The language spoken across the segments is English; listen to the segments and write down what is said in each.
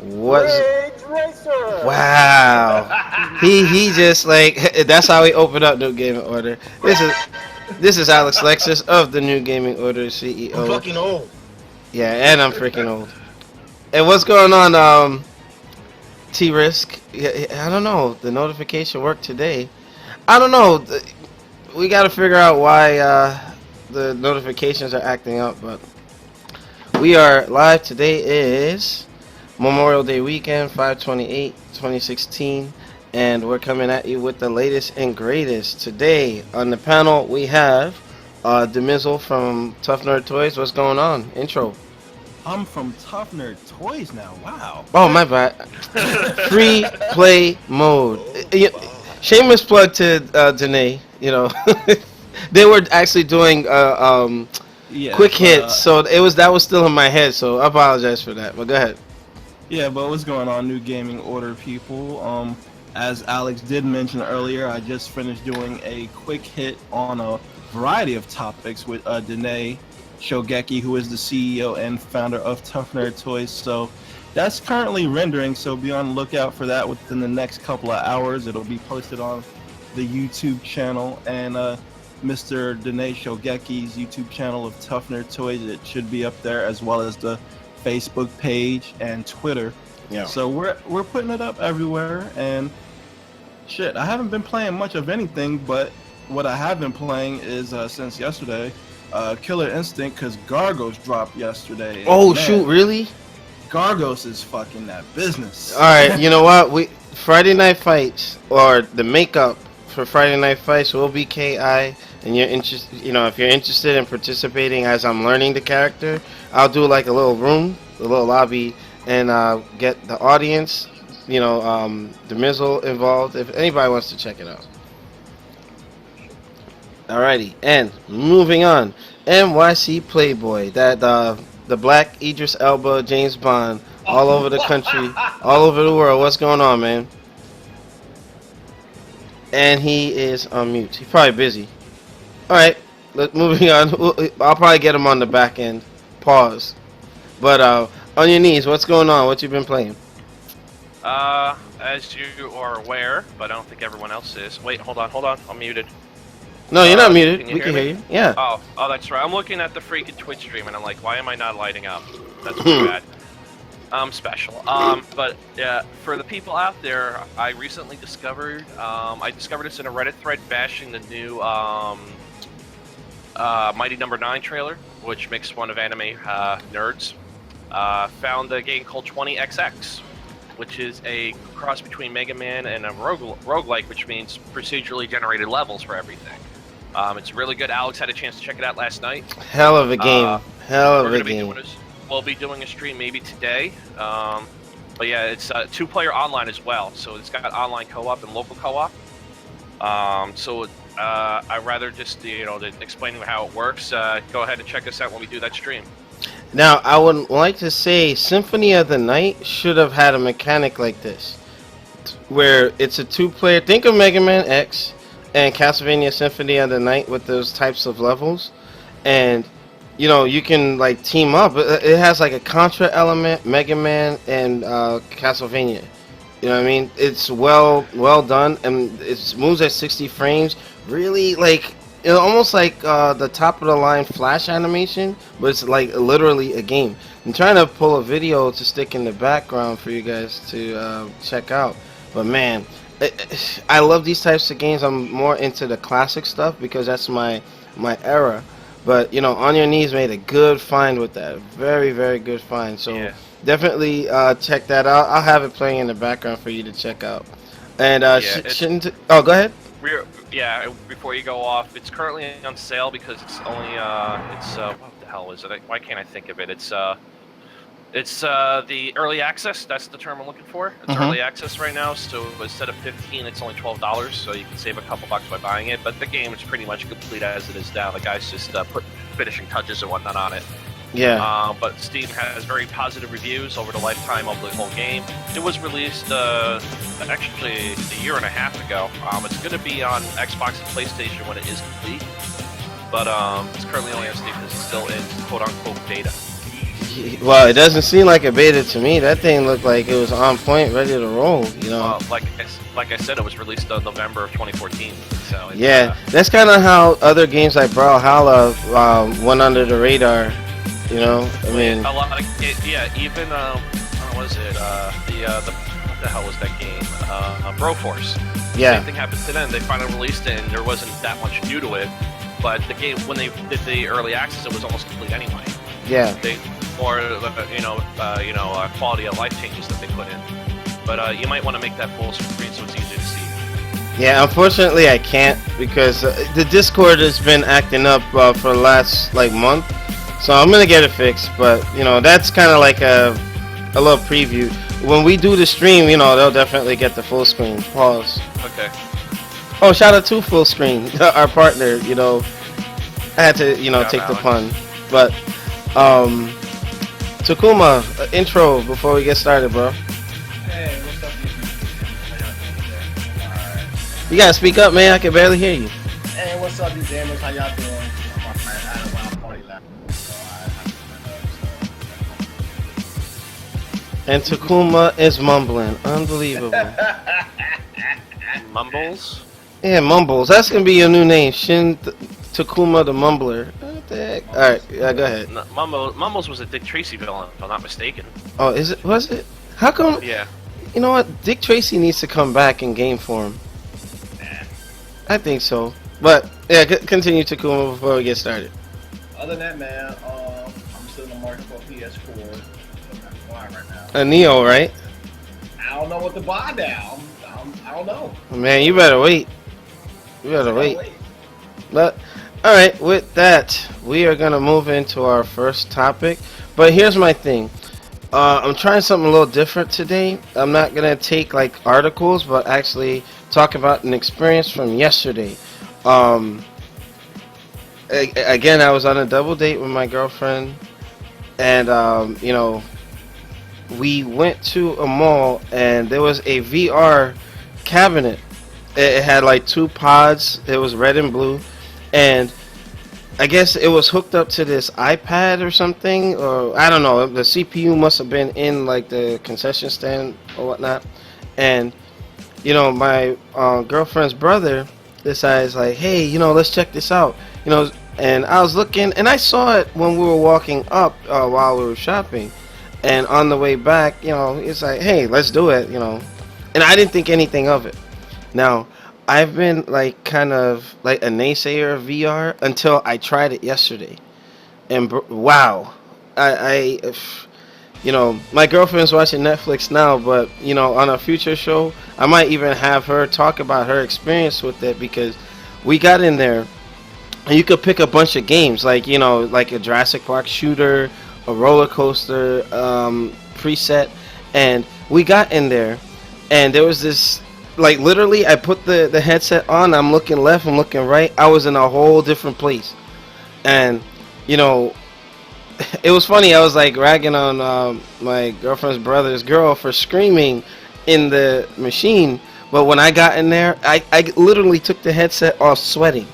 What's Ridge Racer. wow? He just like that's how he opened up New Gaming Order. This is Alex Lexus of the New Gaming Order I'm CEO. fucking old. Yeah, and I'm freaking old. And what's going on, T Risk? Yeah, I don't know. The notification worked today. I don't know. We got to figure out why the notifications are acting up, but we are live. Today is Memorial Day weekend, 5/28/2016, and we're coming at you with the latest and greatest. Today on the panel, we have Demizzle from Tough Nerd Toys. What's going on? Intro. I'm from Tough Nerd Toys now. Wow. Oh, my bad. Free play mode. Oh, Shameless plug to Danae. You know, they were actually doing Yeah, quick hits, so that was still in my head. So I apologize for that. But go ahead. but what's going on, New Gaming Order people? As Alex did mention earlier, I just finished doing a quick hit on a variety of topics with Danae Shogeki, who is the CEO and founder of Tough Nerd Toys. So that's currently rendering, so be on the lookout for that within the next couple of hours. It'll be posted on the YouTube channel and Mr. Danae Shogeki's YouTube channel of Tough Nerd Toys. It should be up there, as well as the Facebook page and Twitter. Yeah. So we're putting it up everywhere, and shit, I haven't been playing much of anything, but what I have been playing is since yesterday, Killer Instinct, because Gargos dropped yesterday. Oh Man, shoot! Really? Gargos is fucking that business. All right. You know what? We Friday Night Fights, or the makeup for Friday Night Fights, will be Ki. And you're interested, if you're interested in participating as I'm learning the character, I'll do like a little room, a little lobby, and get the audience, the Mizzle involved, if anybody wants to check it out. Alrighty, and moving on, NYC Playboy, that the Black Idris Elba, James Bond, all over the country, all over the world. What's going on, man? And he is on mute. He's probably busy. Alright, moving on. I'll probably get him on the back end. Pause. But on your knees, what's going on? What you been playing? As you are aware, but I don't think everyone else is. Wait, hold on. I'm muted. No, you're not muted. Can you We can me? hear you. Yeah. Oh, that's right. I'm looking at the freaking Twitch stream, and I'm like, why am I not lighting up? That's too bad. I'm special. But yeah, for the people out there, I recently discovered. I discovered this in a Reddit thread bashing the new Mighty Number 9 trailer, which makes fun of anime nerds. Found a game called 20XX, which is a cross between Mega Man and a roguelike, which means procedurally generated levels for everything. It's really good. Alex had a chance to check it out last night. Hell of a game. Hell of a game. We'll be doing a stream maybe today. But yeah, it's two-player online as well. So it's got online co-op and local co-op. I'd rather just, explaining how it works. Go ahead and check us out when we do that stream. Now, I would like to say Symphony of the Night should have had a mechanic like this, where it's a two-player. Think of Mega Man X and Castlevania Symphony of the Night with those types of levels, and you can like team up. It has like a Contra element, Mega Man, and Castlevania. You know what I mean? It's well done, and it moves at 60 frames. Really, like almost like the top of the line Flash animation, but it's like literally a game. I'm trying to pull a video to stick in the background for you guys to check out. But man, I love these types of games. I'm more into the classic stuff because that's my era. But On Your Knees made a good find with that. Very, very good find. So yeah. Definitely check that out. I'll have it playing in the background for you to check out. And go ahead. Before you go off, it's currently on sale because it's only what the hell is it? Why can't I think of it? It's the early access. That's the term I'm looking for. It's early access right now, so instead of $15, it's only $12. So you can save a couple bucks by buying it. But the game is pretty much complete as it is now. The guys just put finishing touches and whatnot on it. Yeah. But Steam has very positive reviews over the lifetime of the whole game. It was released actually a year and a half ago. It's going to be on Xbox and PlayStation when it is complete. But it's currently only on Steam because it's still in quote-unquote beta. Well, it doesn't seem like a beta to me. That thing looked like it was on point, ready to roll. You know. Like I said, it was released in November of 2014. So it's, Yeah, that's kind of how other games like Brawlhalla went under the radar. You know, I mean, a lot of even what was it? What the hell was that game? Broforce. yeah, Same thing happened to them. They finally released it, and there wasn't that much new to it. But the game, when they did the early access, it was almost complete anyway. yeah. They or quality of life changes that they put in. But you might want to make that full screen so it's easy to see. Yeah, unfortunately I can't because the Discord has been acting up for the last like month, so I'm gonna get it fixed. But you know, that's kind of like a little preview. When we do the stream, you know, they'll definitely get the full screen. Pause. Okay. Oh, shout out to Full Screen, our partner. You know, I had to take the Alex. pun, but Takuma, intro before we get started, bro. Hey, what's up, you How y'all doing today? Alright. You gotta speak up, man. I can barely hear you. Hey, what's up, you gamers? How y'all doing? I'm on my I don't want party last. So And Takuma is mumbling. Unbelievable. Mumbles. Yeah, Mumbles. That's gonna be your new name, Takuma the Mumbler. What the heck? All right, yeah, go ahead. No, Mumbles was a Dick Tracy villain, if I'm not mistaken. Oh, is it? Was it? How come? Yeah. You know what? Dick Tracy needs to come back in game form. I think so. But yeah, continue Takuma before we get started. other than that, man, I'm still in the market for a PS4. I'm flying right now. A Neo, right? I don't know what to buy now. I don't know. Man, you better wait. You better wait. But all right, with that, we are gonna move into our first topic. But here's my thing. I'm trying something a little different today. I'm not gonna take like articles, but actually talk about an experience from yesterday. Again, I was on a double date with my girlfriend, and we went to a mall, and there was a VR cabinet. It had like two pods. It was red and blue, and I guess it was hooked up to this iPad or something, or I don't know. The CPU must have been in like the concession stand or whatnot. And my girlfriend's brother decides like, hey, let's check this out. And I was looking, and I saw it when we were walking up while we were shopping, and on the way back, it's like, hey, let's do it, And I didn't think anything of it. Now, I've been like kind of like a naysayer of VR until I tried it yesterday, and wow, my girlfriend's watching Netflix now, but on a future show, I might even have her talk about her experience with it, because we got in there, and you could pick a bunch of games, like like a Jurassic Park shooter, a roller coaster preset, and we got in there, and there was this. Like literally, I put the headset on. I'm looking left. I'm looking right. I was in a whole different place, and it was funny. I was like ragging on my girlfriend's brother's girl for screaming in the machine. But when I got in there, I literally took the headset off, sweating.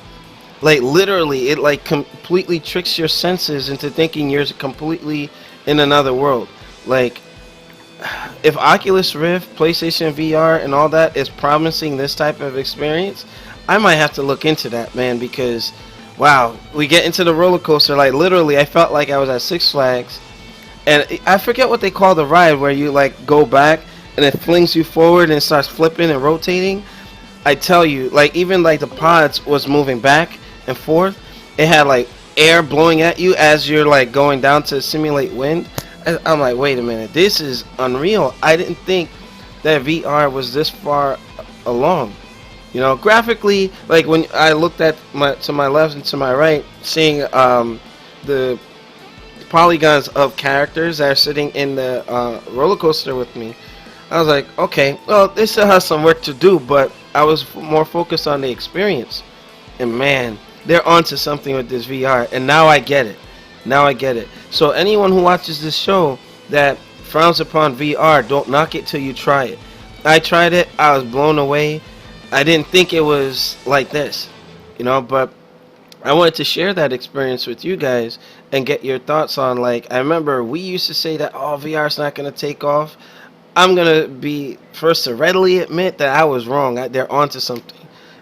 Like literally, it like completely tricks your senses into thinking you're completely in another world. Like, if Oculus Rift, PlayStation VR, and all that is promising this type of experience, I might have to look into that, man, because, wow, we get into the roller coaster, like, literally, I felt like I was at Six Flags, and I forget what they call the ride, where you, like, go back, and it flings you forward and starts flipping and rotating. I tell you, like, even, like, the pods was moving back and forth. It had, like, air blowing at you as you're, like, going down to simulate wind. I'm like, wait a minute, this is unreal. I didn't think that VR was this far along. Graphically, like when I looked at to my left and to my right, seeing the polygons of characters that are sitting in the roller coaster with me, I was like, okay, well, this still has some work to do, but I was more focused on the experience. And man, they're onto something with this VR, and now I get it. Now I get it. So anyone who watches this show that frowns upon VR, don't knock it till you try it. I tried it. I was blown away. I didn't think it was like this, but I wanted to share that experience with you guys and get your thoughts on, like, I remember we used to say that, oh, VR is not going to take off. I'm going to be first to readily admit that I was wrong. They're onto something,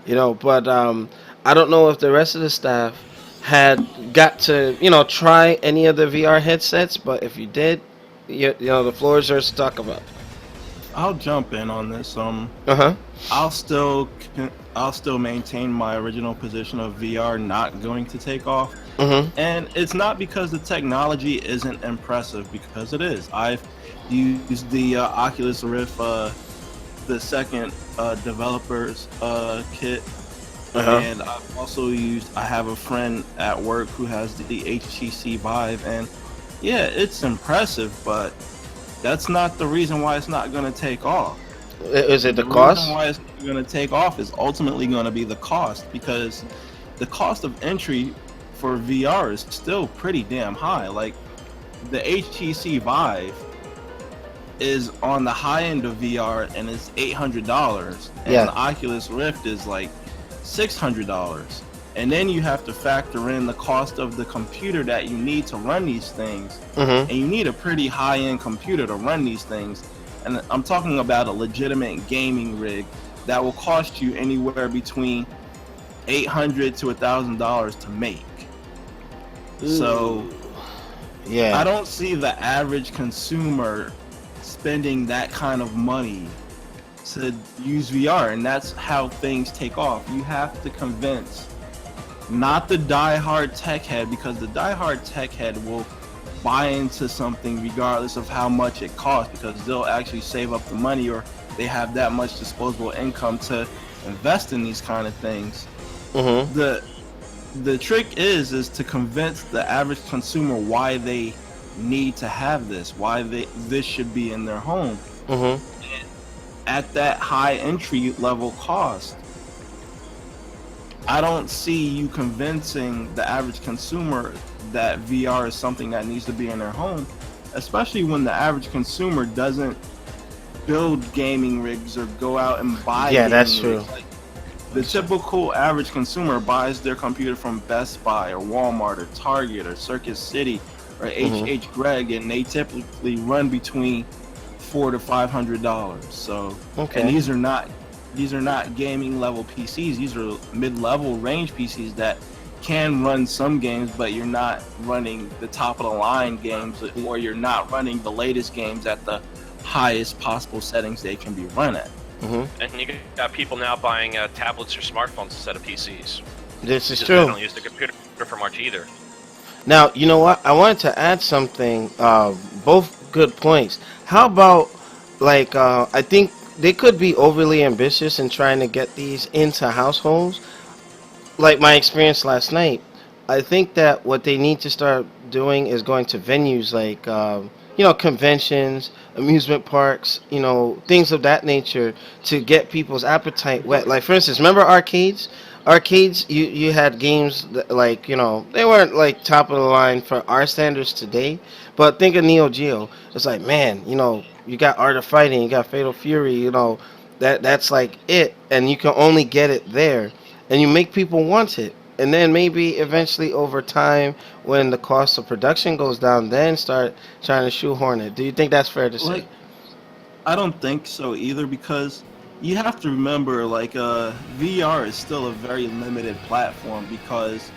but I don't know if the rest of the staff had got to, try any of the VR headsets, but if you did, the floor is yours to talk about. I'll jump in on this. Uh-huh. I'll still I'll still maintain my original position of VR not going to take off. Mm-hmm. And it's not because the technology isn't impressive, because it is. I've used the Oculus Rift, the second developers kit, and I have a friend at work who has the HTC Vive, and yeah, it's impressive, but that's not the reason why it's not going to take off. Is it the The cost? reason why it's going to take off is ultimately going to be the cost, because the cost of entry for VR is still pretty damn high. Like, the HTC Vive is on the high end of VR and it's $800, and Yeah. the Oculus Rift is like $600. And then you have to factor in the cost of the computer that you need to run these things. Mm-hmm. And you need a pretty high-end computer to run these things. And I'm talking about a legitimate gaming rig that will cost you anywhere between $800 to $1,000 to make. So Yeah. I don't see the average consumer spending that kind of money to use VR, and that's how things take off. You have to convince not the die-hard tech head, because the die-hard tech head will buy into something regardless of how much it costs, because they'll actually save up the money, or they have that much disposable income to invest in these kind of things. Mm-hmm. The trick is to convince the average consumer why they need to have this, why this should be in their home. Mm-hmm. At that high entry level cost, I don't see you convincing the average consumer that VR is something that needs to be in their home, especially when the average consumer doesn't build gaming rigs or go out and buy Yeah, gaming that's true. rigs. Like, the typical average consumer buys their computer from Best Buy or Walmart or Target or Circuit City or H Gregg, and they typically run between $400 to $500. So, Okay. and these are not gaming level PCs. These are mid-level range PCs that can run some games, but you're not running the top of the line games, or you're not running the latest games at the highest possible settings they can be run at. Mm-hmm. And you got people now buying tablets or smartphones instead of PCs. This is Because true. They don't use the computer for much either. Now, you know what? I wanted to add something. Both good points. How about, like, I think they could be overly ambitious in trying to get these into households. Like my experience last night, I think that what they need to start doing is going to venues like, conventions, amusement parks, things of that nature to get people's appetite wet. Like, for instance, remember arcades? Arcades, you had games that, like, they weren't like top of the line for our standards today, but think of Neo Geo. It's like, man, you got Art of Fighting, you got Fatal Fury, that's like it, and you can only get it there, and you make people want it. And then maybe eventually over time, when the cost of production goes down, then start trying to shoehorn it. Do you think that's fair to say? Like, I don't think so either, because you have to remember, like, VR is still a very limited platform, because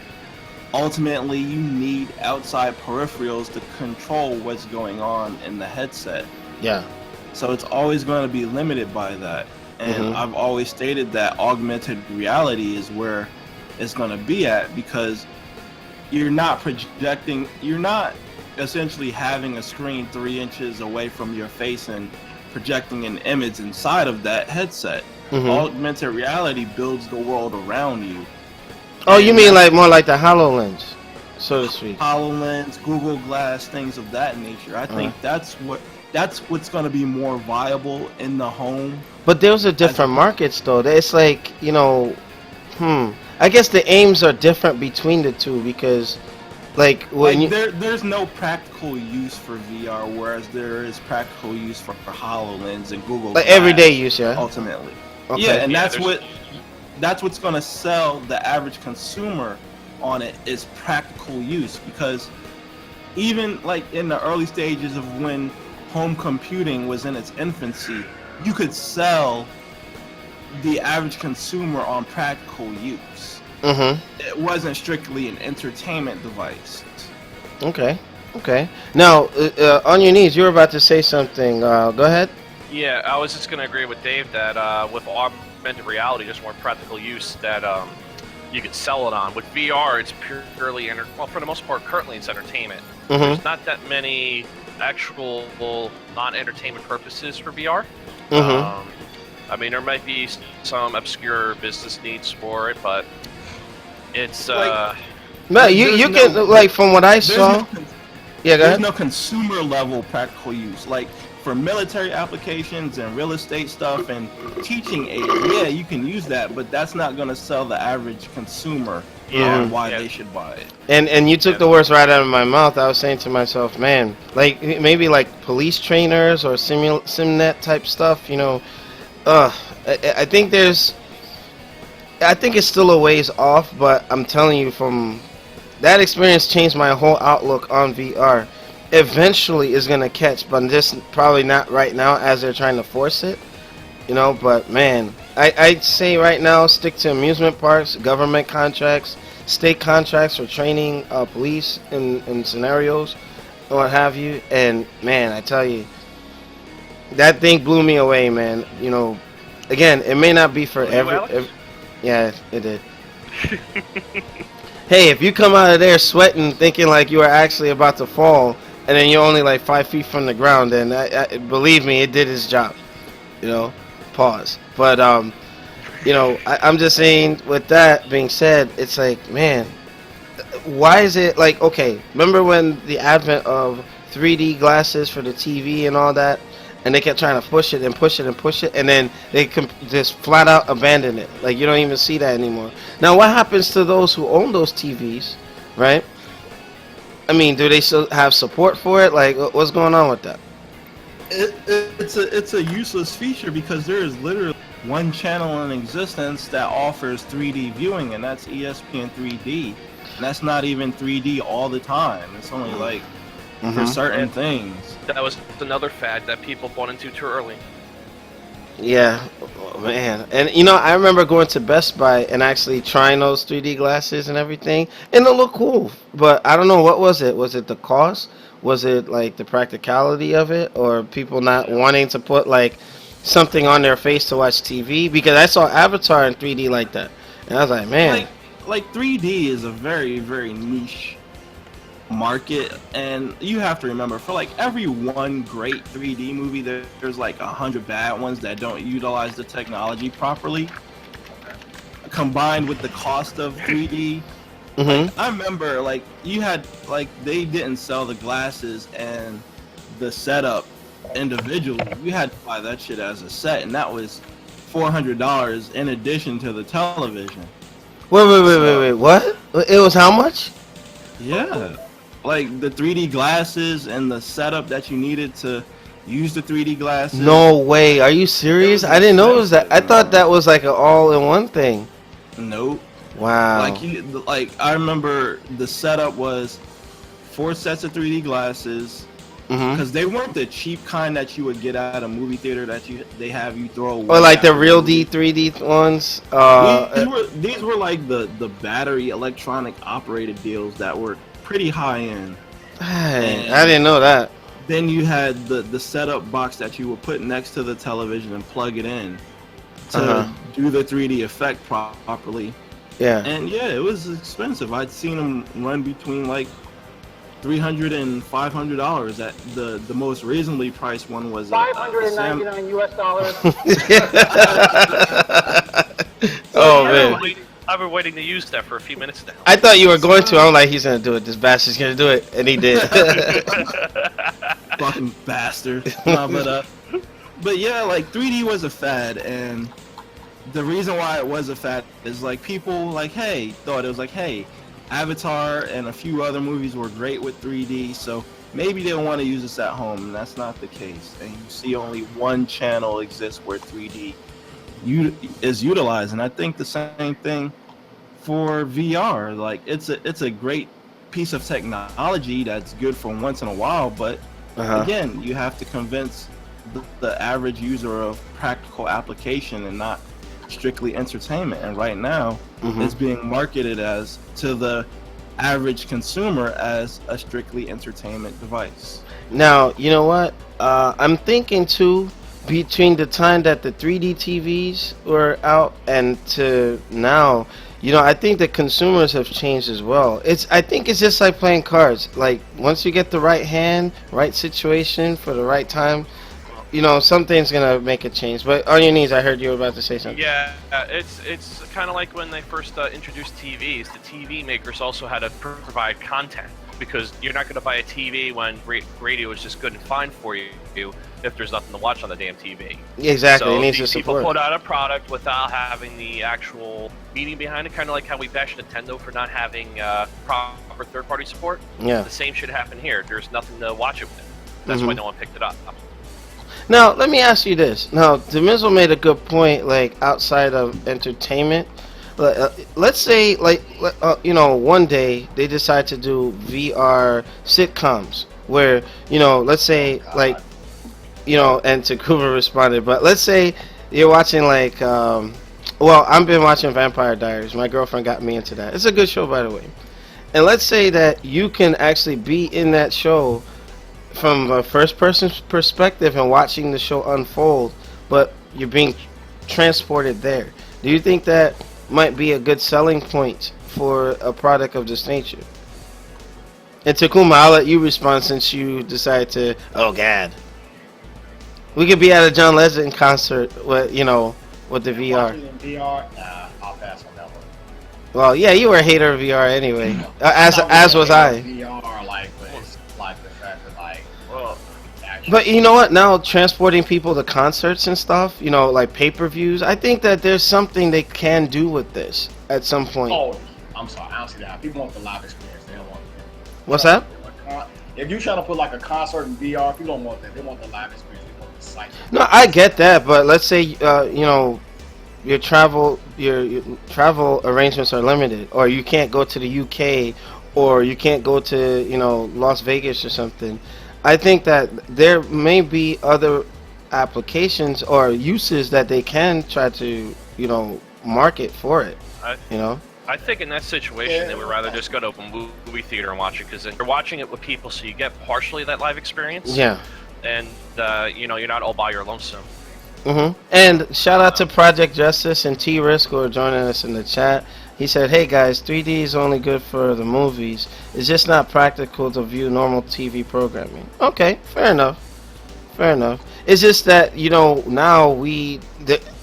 ultimately you need outside peripherals to control what's going on in the headset. Yeah. So it's always going to be limited by that. And Mhm. I've always stated that augmented reality is where it's going to be at, because you're not essentially having a screen 3 inches away from your face and projecting an image inside of that headset. Mhm. Augmented reality builds the world around you. Oh, you And mean that's like more like the HoloLens, so to speak? HoloLens, Google Glass, things of that nature. I think that's what's going to be more viable in the home. But those are different markets, though. It's like, I guess the aims are different between the two, because, like, when There's no practical use for VR, whereas there is practical use for HoloLens and Google like Glass, everyday use, yeah. ultimately. Okay. Yeah, and Yeah, that's what's going to sell the average consumer on it, is practical use, because even like in the early stages of when home computing was in its infancy, you could sell the average consumer on practical use. It wasn't strictly an entertainment device. Okay. Okay. Now, on your knees, you were about to say something. Go ahead. Yeah, I was just going to agree with Dave that with augmented reality, there's more practical use that you could sell it on. With VR, it's purely, well, for the most part, currently it's entertainment. There's not that many actual non-entertainment purposes for VR. I mean, there might be some obscure business needs for it, but it's... no, you can, like, from what I saw... Yeah, go ahead. There's no consumer level practical use. Like for military applications and real estate stuff and teaching aid, yeah, you can use that, but that's not going to sell the average consumer on why they should buy it. And you took the words right out of my mouth. I was saying to myself, man, like maybe like police trainers or simnet type stuff, you know. I think it's still a ways off, but I'm telling you, from that experience changed my whole outlook on VR. Eventually it's gonna catch, but just probably not right now as they're trying to force it, you know. But man, I'd say right now stick to amusement parks, government contracts, state contracts for training police in scenarios or what have you. And man, I tell you, that thing blew me away, man. You know, again, it may not be for every yeah, it did. Hey, if you come out of there sweating, thinking like you are actually about to fall, and then you're only like 5 feet from the ground, then believe me, it did its job. You know, pause. But you know, I'm just saying. With that being said, it's like, man, why is it like, okay? Remember when the advent of 3D glasses for the TV and all that? And they kept trying to push it and push it and push it, and then they just flat out abandon it. Like, you don't even see that anymore. Now, what happens to those who own those TVs, right? I mean, do they still have support for it? Like, what's going on with that? It's a useless feature because there is literally one channel in existence that offers 3D viewing, and that's ESPN 3D. And that's not even 3D all the time. It's only like for certain things. That was another fad that people bought into too early. Yeah, oh, man. And you know, I remember going to Best Buy and actually trying those 3D glasses and everything, and it looked cool. But I don't know, what was it? Was it the cost? Was it like the practicality of it, or people not wanting to put like something on their face to watch TV? Because I saw Avatar in 3D like that, and I was like, man, like 3D is a very, very niche market, and you have to remember, for like every one great 3D movie, there's like 100 bad ones that don't utilize the technology properly. Combined with the cost of 3D, like, I remember like you had like they didn't sell the glasses and the setup individually. You had to buy that shit as a set, and that was $400 in addition to the television. Wait, what? It was how much? Yeah. Like the 3D glasses and the setup that you needed to use the 3D glasses. No way. Are you serious? I didn't know it was that. I thought that was like an all-in-one thing. Nope. Wow. Like I remember the setup was 4 sets of 3D glasses, because they weren't the cheap kind that you would get at a movie theater that they have you throw away. Or like the real 3D ones. These were like the battery electronic operated deals that were pretty high end. I didn't know that. Then you had the setup box that you would put next to the television and plug it in to do the 3D effect properly. Yeah. And yeah, it was expensive. I'd seen them run between like $300 and $500. At the most reasonably priced one was $599 US dollars. Oh man. I've been waiting to use that for a few minutes now. I thought you were going to. I'm like, he's gonna do it. This bastard's gonna do it, and he did. Fucking bastard. No, but yeah, like 3D was a fad, and the reason why it was a fad is like people like, thought it was like, hey, Avatar and a few other movies were great with 3D, so maybe they'll want to use this at home, and that's not the case. And you see only one channel exists where 3D is utilized, and I think the same thing for VR. Like it's a great piece of technology that's good for once in a while, but again, you have to convince the average user of practical application and not strictly entertainment. And right now, it's being marketed as to the average consumer as a strictly entertainment device. Now, you know what? I'm thinking too, between the time that the 3D TVs were out and to now, you know, I think the consumers have changed as well. I think it's just like playing cards. Like, once you get the right hand, right situation for the right time, you know, something's gonna make a change. But on your knees, I heard you were about to say something. Yeah, it's kind of like when they first introduced TVs. The TV makers also had to provide content, because you're not going to buy a TV when radio is just good and fine for you if there's nothing to watch on the damn TV. Exactly, so it needs to these support. people put out a product without having the actual meaning behind it, kind of like how we bash Nintendo for not having proper third-party support. Yeah. The same should happen here. There's nothing to watch it with. That's why no one picked it up. Now, let me ask you this. Now, Demizzle made a good point, like, outside of entertainment. Let's say, like, you know, one day they decide to do VR sitcoms where, you know, let's say, like, you know, and Takuba responded, but let's say you're watching, like, well, I've been watching Vampire Diaries. My girlfriend got me into that. It's a good show, by the way. And let's say that you can actually be in that show from a first-person perspective and watching the show unfold, but you're being transported there. Do you think that might be a good selling point for a product of this nature? And Takuma, I'll let you respond since you decided to. Oh God, we could be at a John Legend concert with, you know, with the VR. In VR, nah, I'll pass on that one. Well, yeah, you were a hater of VR anyway, as was I. VR, like, but it's like the fact that, like, well, But you know what? Now transporting people to concerts and stuff, you know, like pay-per-views. I think that there's something they can do with this at some point. Oh, I'm sorry, I don't see that. People want the live experience. They don't want. What's that? If you're trying to put like a concert in VR, people don't want that. They want the live experience. They want the site. No, I get that, but let's say you know, your travel arrangements are limited, or you can't go to the UK, or you can't go to, you know, Las Vegas or something. I think that there may be other applications or uses that they can try to, you know, market for it. You know, I think in that situation they would rather just go to a movie theater and watch it, because then you're watching it with people, so you get partially that live experience. Yeah. And you know, you're not all by your lonesome. And shout out to Project Justice and T-Risk who are joining us in the chat. He said, hey guys, 3D is only good for the movies. It's just not practical to view normal TV programming. Okay, fair enough. Fair enough. It's just that, you know, now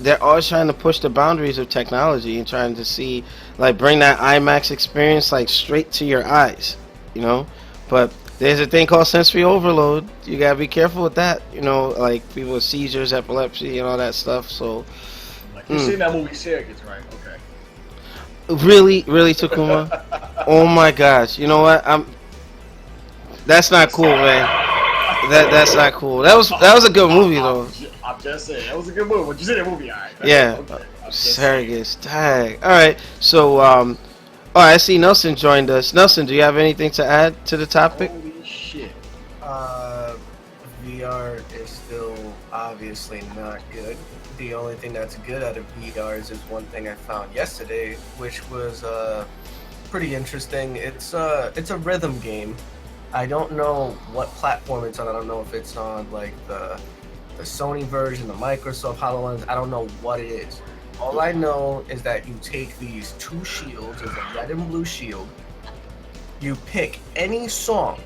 they're always trying to push the boundaries of technology and trying to see, like, bring that IMAX experience, like, straight to your eyes, you know? But there's a thing called sensory overload. You gotta be careful with that, you know, like people with seizures, epilepsy, and all that stuff, so. Like, you've seen that movie Surrogates, right? Okay. Really, Takuma? Oh my gosh! You know what? That's not cool, man. That's not cool. That was a good movie though. I'm just saying that was a good movie. But you see that movie, alright? Yeah. Okay. Surrogates, tag. All right. So, all right. I see Nelson joined us. Nelson, do you have anything to add to the topic? Holy shit. VR is still obviously not good. The only thing that's good out of VRs is one thing I found yesterday, which was pretty interesting. It's a rhythm game. I don't know what platform it's on. I don't know if it's on like the Sony version, the Microsoft HoloLens. I don't know what it is. All I know is that you take these two shields, there's a red and blue shield. You pick any song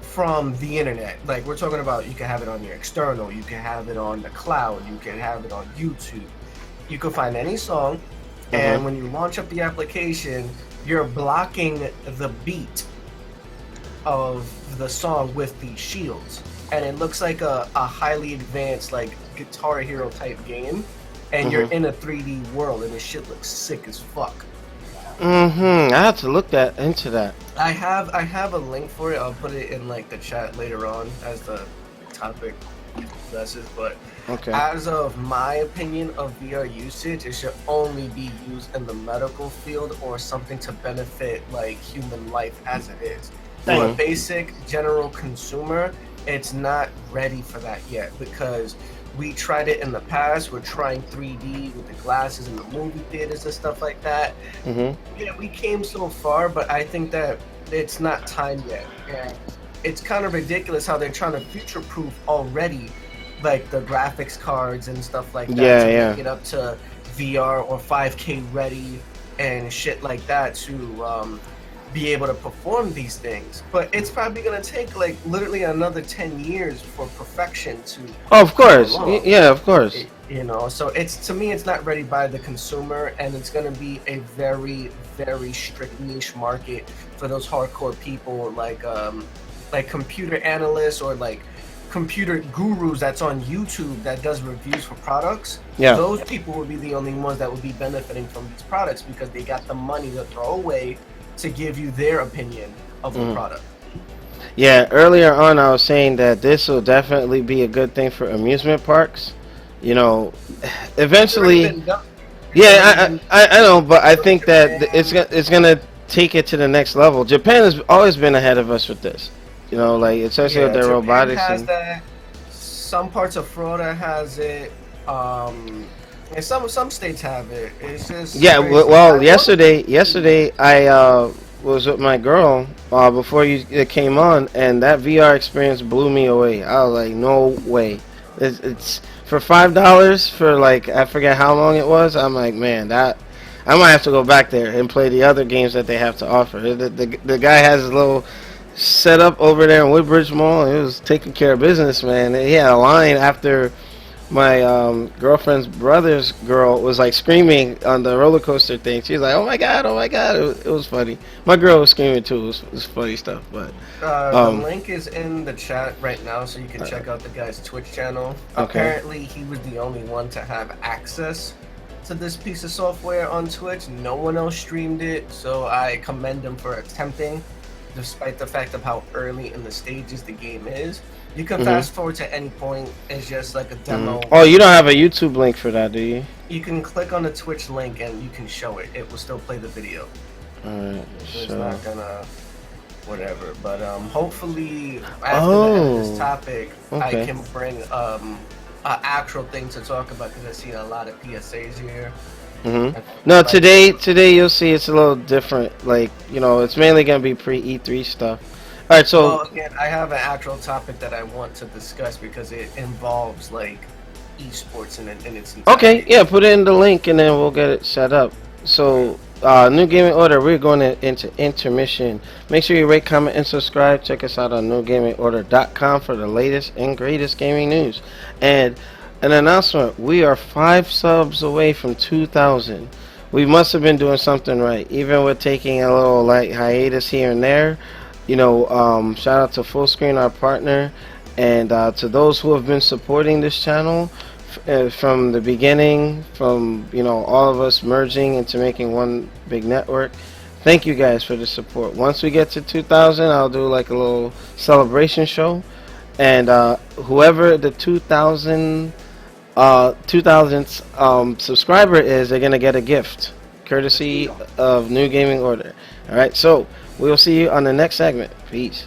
from the internet. Like, we're talking about, you can have it on your external, you can have it on the cloud, you can have it on YouTube. You can find any song, and when you launch up the application, you're blocking the beat of the song with these shields. And it looks like a highly advanced, like, Guitar Hero type game, and you're in a 3D world, and this shit looks sick as fuck. I have to look into that. I have a link for it. I'll put it in like the chat later on as the topic possesses, but Okay. as of my opinion of VR usage, it should only be used in the medical field or something to benefit like human life as it is. For a Mhm. basic general consumer, it's not ready for that yet because we tried it in the past. We're trying 3D with the glasses in the movie theaters and stuff like that. Mhm. Yeah, we came so far, but I think that it's not time yet. And it's kind of ridiculous how they're trying to future-proof already, like the graphics cards and stuff like that, Yeah, to yeah. make it up to VR or 5K ready and shit like that to be able to perform these things. But it's probably gonna take like literally another 10 years for perfection to Oh, of course. come along. Yeah, of course. You know, so it's, to me, it's not ready by the consumer, and it's going to be a very, very strict niche market for those hardcore people like computer analysts or like computer gurus that's on YouTube that does reviews for products. Yeah. Those people would be the only ones that would be benefiting from these products because they got the money to throw away to give you their opinion of the product. Yeah, earlier on I was saying that this will definitely be a good thing for amusement parks. You know, eventually. Yeah, I know, but I think that it's gonna take it to the next level. Japan has always been ahead of us with this. You know, like especially with their Japan robotics. has And, that. Some parts of Florida has it. And some states have it. It's just yeah, crazy. well, yesterday I was with my girl before it came on, and that VR experience blew me away. I was like, no way. It's for $5 for like I forget how long it was. I'm like, man, that I might have to go back there and play the other games that they have to offer. The guy has a little setup over there in Woodbridge Mall. It was taking care of business, man. He had a line after my girlfriend's brother's girl was like screaming on the roller coaster thing. She was like, "Oh my god, oh my god!" It was funny. My girl was screaming too. It was funny stuff. But the link is in the chat right now, so you can check out the guy's Twitch channel. Okay. Apparently, he was the only one to have access to this piece of software on Twitch. No one else streamed it, so I commend him for attempting, despite the fact of how early in the stages the game is. You can fast forward to any point. It's just like a demo. Oh, you don't have a YouTube link for that, do you? You can click on the Twitch link and you can show it. It will still play the video. Alright, So it's so not gonna whatever. But hopefully after the end of this topic, okay. I can bring an actual thing to talk about because I've seen a lot of PSAs here. No, today you'll see it's a little different. Like, you know, it's mainly gonna be pre-E3 stuff. All right, so Well, again, I have an actual topic that I want to discuss because it involves like esports in its entirety. okay, yeah, put it in the link and then we'll get it set up. So, New Gaming Order, we're going into intermission. Make sure you rate, comment, and subscribe. Check us out on newgamingorder.com for the latest and greatest gaming news. And an announcement: we are 5 subs away from 2,000. We must have been doing something right, even with taking a little like hiatus here and there. You know, shout out to Fullscreen, our partner, and to those who have been supporting this channel from the beginning, from, you know, all of us merging into making one big network. Thank you guys for the support. Once we get to 2,000, I'll do like a little celebration show, and whoever the 2,000th subscriber is, they're gonna get a gift courtesy of New Gaming Order. All right, so we'll see you on the next segment. Peace.